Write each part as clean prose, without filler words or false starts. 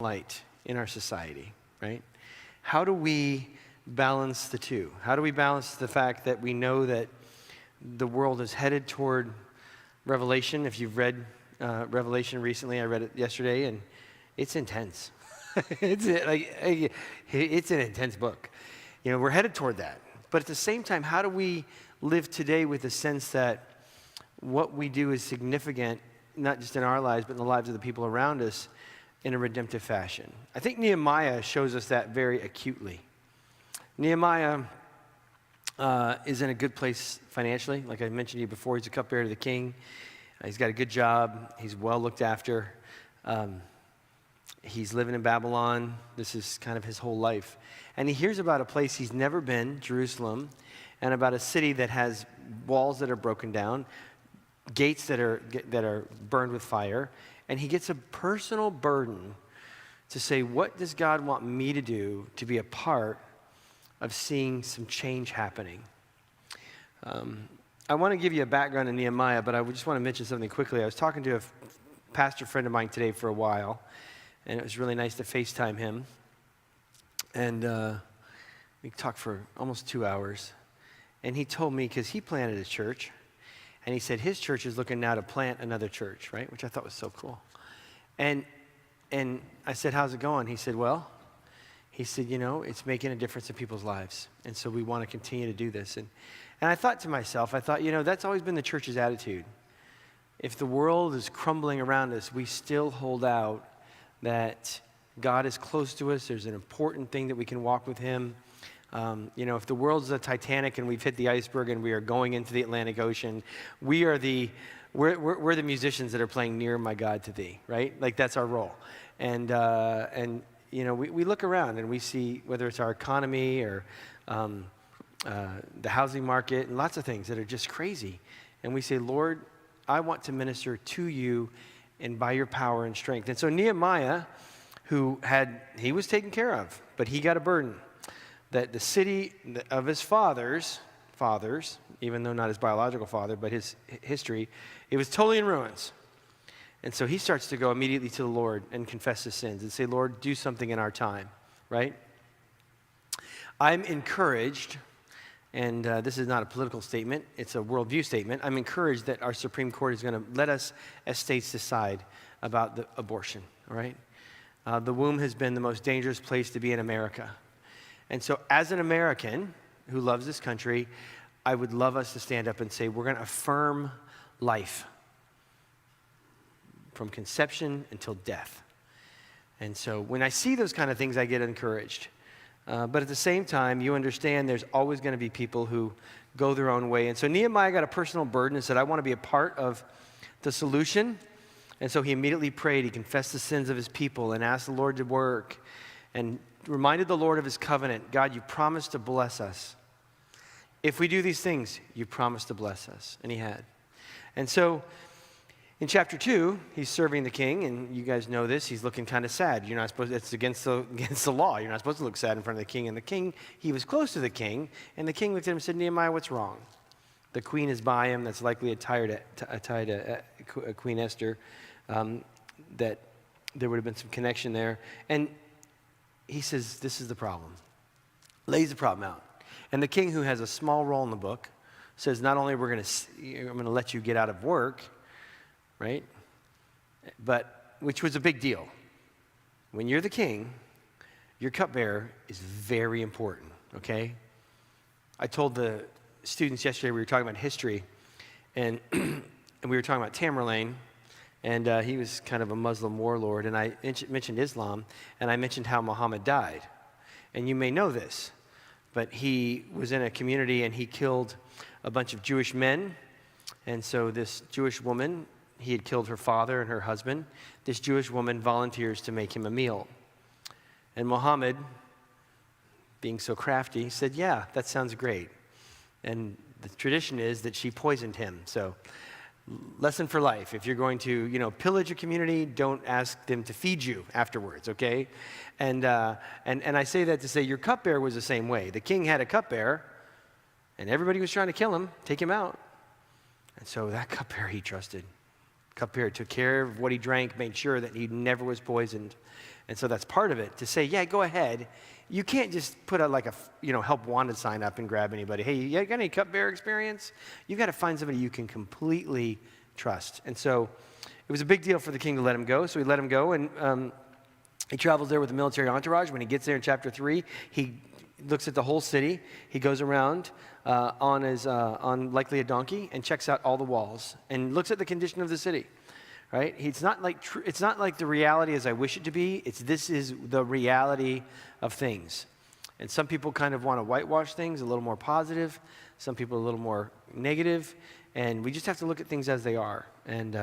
light in our society, right? How do we balance the two? How do we balance the fact that we know that the world is headed toward Revelation? If you've read Revelation recently, I read it yesterday, and it's intense. It's an intense book. You know, we're headed toward that. But at the same time, how do we live today with the sense that what we do is significant, not just in our lives, but in the lives of the people around us in a redemptive fashion? I think Nehemiah shows us that very acutely. Nehemiah is in a good place financially. Like I mentioned to you before, he's a cupbearer to the king. He's got a good job. He's well looked after. He's living in Babylon. This is kind of his whole life. And he hears about a place he's never been, Jerusalem, and about a city that has walls that are broken down, gates that are burned with fire. And he gets a personal burden to say, what does God want me to do to be a part of seeing some change happening? I want to give you a background in Nehemiah, but I just want to mention something quickly. I was talking to a pastor friend of mine today for a while, and it was really nice to FaceTime him. And we talked for almost 2 hours. And he told me, because he planted a church, and he said his church is looking now to plant another church, right? Which I thought was so cool. And I said, how's it going? He said, well, you know, it's making a difference in people's lives. And so we want to continue to do this. And I thought to myself, you know, that's always been the church's attitude. If the world is crumbling around us, we still hold out that God is close to us. There's an important thing that we can walk with him. You know, if the world's a Titanic and we've hit the iceberg and we are going into the Atlantic Ocean, we're the musicians that are playing Near My God to Thee, right? Like that's our role. And you know, we look around and we see whether it's our economy or the housing market and lots of things that are just crazy. And we say, Lord, I want to minister to you and by your power and strength. And so Nehemiah, he was taken care of, but he got a burden that the city of his fathers, even though not his biological father, but his history, it was totally in ruins. And so he starts to go immediately to the Lord and confess his sins and say, Lord, do something in our time, right? I'm encouraged, and this is not a political statement, it's a worldview statement. I'm encouraged that our Supreme Court is going to let us as states decide about the abortion, all right? The womb has been the most dangerous place to be in America. And so as an American who loves this country, I would love us to stand up and say, we're going to affirm life from conception until death. And so when I see those kind of things, I get encouraged. But at the same time, you understand there's always going to be people who go their own way. And so Nehemiah got a personal burden and said, I want to be a part of the solution. And so he immediately prayed. He confessed the sins of his people and asked the Lord to work and reminded the Lord of his covenant. God, you promised to bless us. If we do these things, you promised to bless us. And he had. And so in chapter 2, he's serving the king, and you guys know this. He's looking kind of sad. You're not supposed. It's against the law. You're not supposed to look sad in front of the king. And the king, he was close to the king, and the king looked at him and said, Nehemiah, what's wrong? The queen is by him. That's likely tied to Queen Esther. That there would have been some connection there. And he says, this is the problem. Lays the problem out. And the king, who has a small role in the book, says, not only I'm going to let you get out of work, right? But, which was a big deal. When you're the king, your cupbearer is very important, okay? I told the students yesterday, we were talking about history, and we were talking about Tamerlane, and he was kind of a Muslim warlord, and I mentioned Islam, and I mentioned how Muhammad died. And you may know this, but he was in a community and he killed a bunch of Jewish men. And so this Jewish woman, he had killed her father and her husband. This Jewish woman volunteers to make him a meal. And Muhammad, being so crafty, said, yeah, that sounds great. And the tradition is that she poisoned him. So lesson for life. If you're going to, pillage a community, don't ask them to feed you afterwards, okay? And I say that to say your cupbearer was the same way. The king had a cupbearer, and everybody was trying to kill him, take him out. And so that cupbearer he trusted. cupbearer took care of what he drank, made sure that he never was poisoned. And so that's part of it, to say, yeah, go ahead. You can't just put a help wanted sign up and grab anybody. Hey, you got any cupbearer experience? You got to find somebody you can completely trust. And so it was a big deal for the king to let him go. So he let him go, and he travels there with a military entourage. When he gets there in chapter 3, he looks at the whole city. He goes around on likely a donkey and checks out all the walls and looks at the condition of the city. Right? It's not like the reality as I wish it to be. This is the reality of things. And some people kind of want to whitewash things a little more positive. Some people a little more negative. And we just have to look at things as they are. And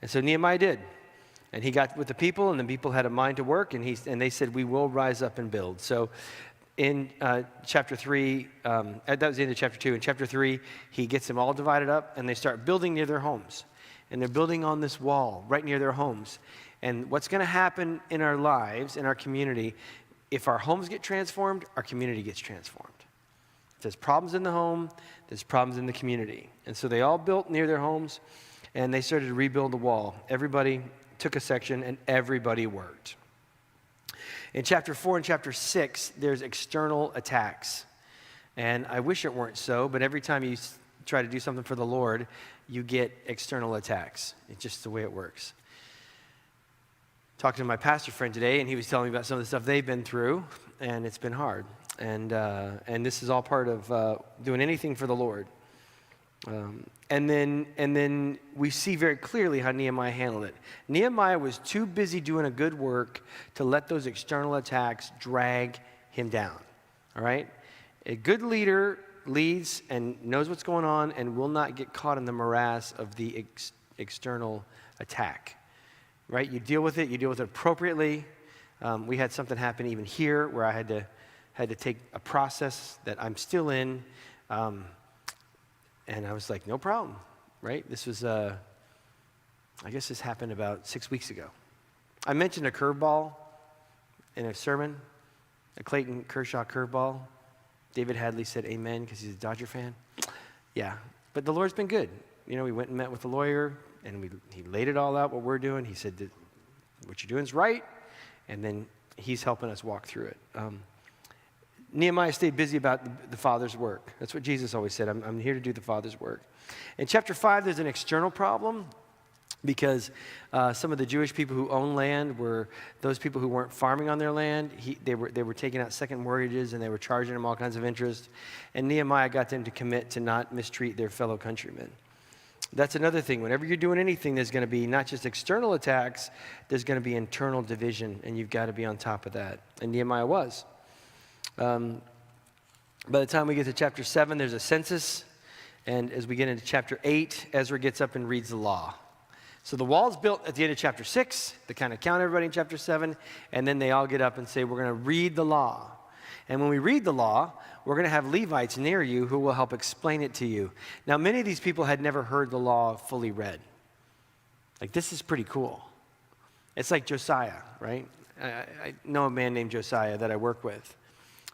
so Nehemiah did. And he got with the people, and the people had a mind to work, and they said, we will rise up and build. So in chapter 3, that was the end of chapter 2. In chapter 3, he gets them all divided up, and they start building near their homes. And they're building on this wall right near their homes. And what's going to happen in our lives, in our community, if our homes get transformed, our community gets transformed. If there's problems in the home, there's problems in the community. And so they all built near their homes, and they started to rebuild the wall. Everybody took a section, and everybody worked. In chapter 4 and chapter 6, there's external attacks. And I wish it weren't so, but every time you try to do something for the Lord, you get external attacks. It's just the way it works. Talking to my pastor friend today, and he was telling me about some of the stuff they've been through, and it's been hard. And this is all part of doing anything for the Lord. And then we see very clearly how Nehemiah handled it. Nehemiah was too busy doing a good work to let those external attacks drag him down. All right? A good leader leads and knows what's going on and will not get caught in the morass of the external attack, right? You deal with it appropriately. We had something happen even here where I had to take a process that I'm still in, and I was like, no problem, right? This was, I guess this happened about 6 weeks ago. I mentioned a curveball in a sermon, a Clayton Kershaw curveball. David Hadley said amen because he's a Dodger fan. Yeah, but the Lord's been good. We went and met with the lawyer, and he laid it all out, what we're doing. He said that what you're doing is right, and then he's helping us walk through it. Nehemiah stayed busy about the Father's work. That's what Jesus always said. I'm here to do the Father's work. In chapter 5, there's an external problem because some of the Jewish people who own land were those people who weren't farming on their land. They were taking out second mortgages, and they were charging them all kinds of interest. And Nehemiah got them to commit to not mistreat their fellow countrymen. That's another thing. Whenever you're doing anything, there's going to be not just external attacks, there's going to be internal division, and you've got to be on top of that. And Nehemiah was. By the time we get to chapter 7, there's a census. And as we get into chapter 8, Ezra gets up and reads the law. So the wall's built at the end of chapter 6. They kind of count everybody in chapter 7. And then they all get up and say, we're going to read the law. And when we read the law, we're going to have Levites near you who will help explain it to you. Now, many of these people had never heard the law fully read. Like, this is pretty cool. It's like Josiah, right? I know a man named Josiah that I work with.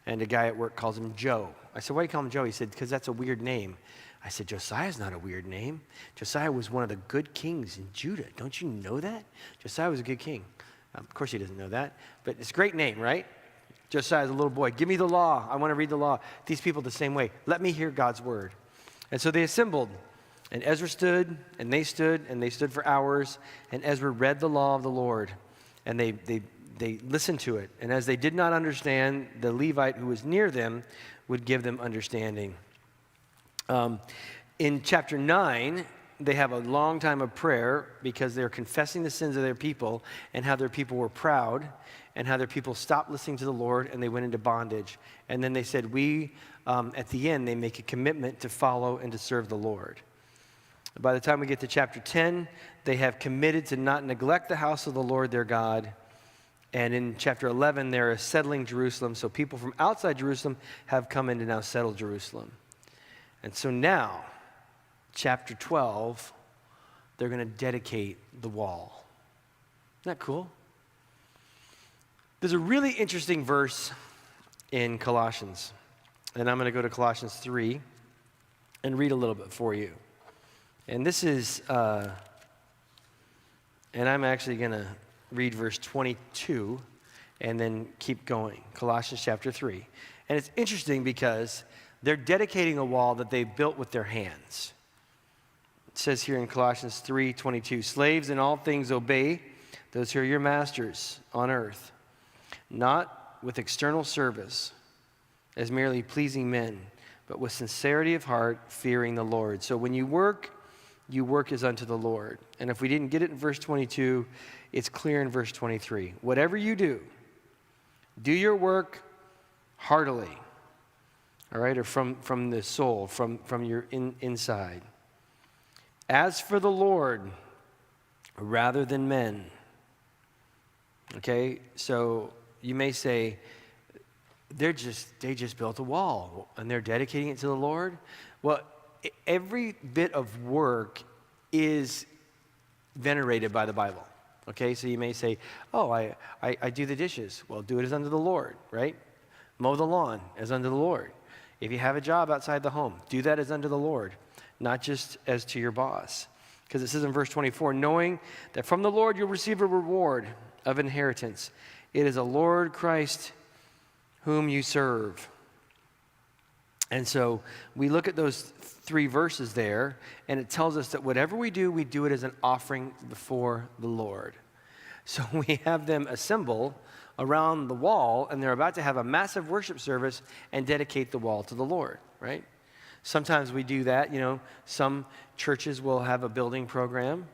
And a guy at work calls him Joe. I said, why do you call him Joe? He said, because that's a weird name. I said, Josiah's not a weird name. Josiah was one of the good kings in Judah. Don't you know that? Josiah was a good king. Of course he doesn't know that, but it's a great name, right? Josiah's a little boy. Give me the law. I want to read the law. These people the same way. Let me hear God's word. And so they assembled, and Ezra stood, and they stood for hours, and Ezra read the law of the Lord, and they listened to it. And as they did not understand, the Levite who was near them would give them understanding. In chapter 9, they have a long time of prayer because they're confessing the sins of their people and how their people were proud and how their people stopped listening to the Lord and they went into bondage. And then they said, at the end, they make a commitment to follow and to serve the Lord. By the time we get to chapter 10, they have committed to not neglect the house of the Lord their God. And in chapter 11, they're settling Jerusalem. So people from outside Jerusalem have come in to now settle Jerusalem. And so now, chapter 12, they're going to dedicate the wall. Isn't that cool? There's a really interesting verse in Colossians. And I'm going to go to Colossians 3 and read a little bit for you. And this is And I'm actually going to read verse 22 and then keep going. Colossians chapter 3. And it's interesting because they're dedicating a wall that they built with their hands. It says here in Colossians 3:22, slaves in all things obey those who are your masters on earth, not with external service as merely pleasing men, but with sincerity of heart, fearing the Lord. So when you work as unto the Lord. And if we didn't get it in verse 22, it's clear in verse 23. Whatever you do your work heartily, all right, or from the soul, from your inside. As for the Lord, rather than men. Okay, so you may say, they just built a wall and they're dedicating it to the Lord. Well, every bit of work is venerated by the Bible. Okay, so you may say, oh, I do the dishes. Well, do it as unto the Lord, right? Mow the lawn as unto the Lord. If you have a job outside the home, do that as unto the Lord, not just as to your boss. Because it says in verse 24, knowing that from the Lord you'll receive a reward of inheritance. It is a Lord Christ whom you serve. And so we look at those 3 verses there, and it tells us that whatever we do it as an offering before the Lord. So we have them assemble around the wall, and they're about to have a massive worship service and dedicate the wall to the Lord, right? Sometimes we do that. Some churches will have a building program,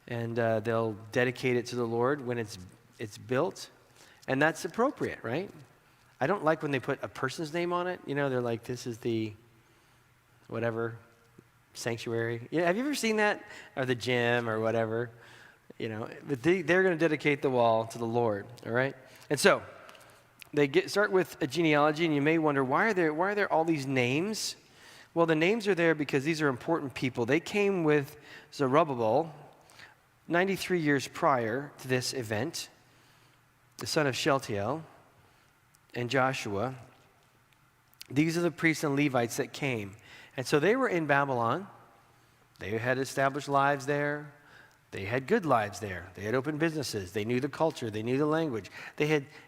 and they'll dedicate it to the Lord when it's built, and that's appropriate, right? I don't like when they put a person's name on it. They're like, this is the whatever sanctuary. Have you ever seen that? Or the gym or whatever. But they're going to dedicate the wall to the Lord, all right? And so they start with a genealogy, and you may wonder, why are there all these names? Well, the names are there because these are important people. They came with Zerubbabel 93 years prior to this event, the son of Shealtiel, and Joshua. These are the priests and Levites that came. And so they were in Babylon. They had established lives there. They had good lives there. They had opened businesses. They knew the culture. They knew the language.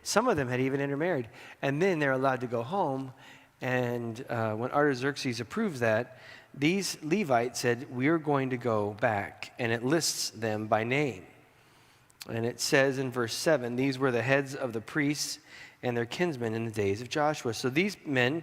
Some of them had even intermarried. And then they're allowed to go home. And when Artaxerxes approves that, these Levites said, we're going to go back. And it lists them by name. And it says in verse 7, these were the heads of the priests and their kinsmen in the days of Joshua. So these men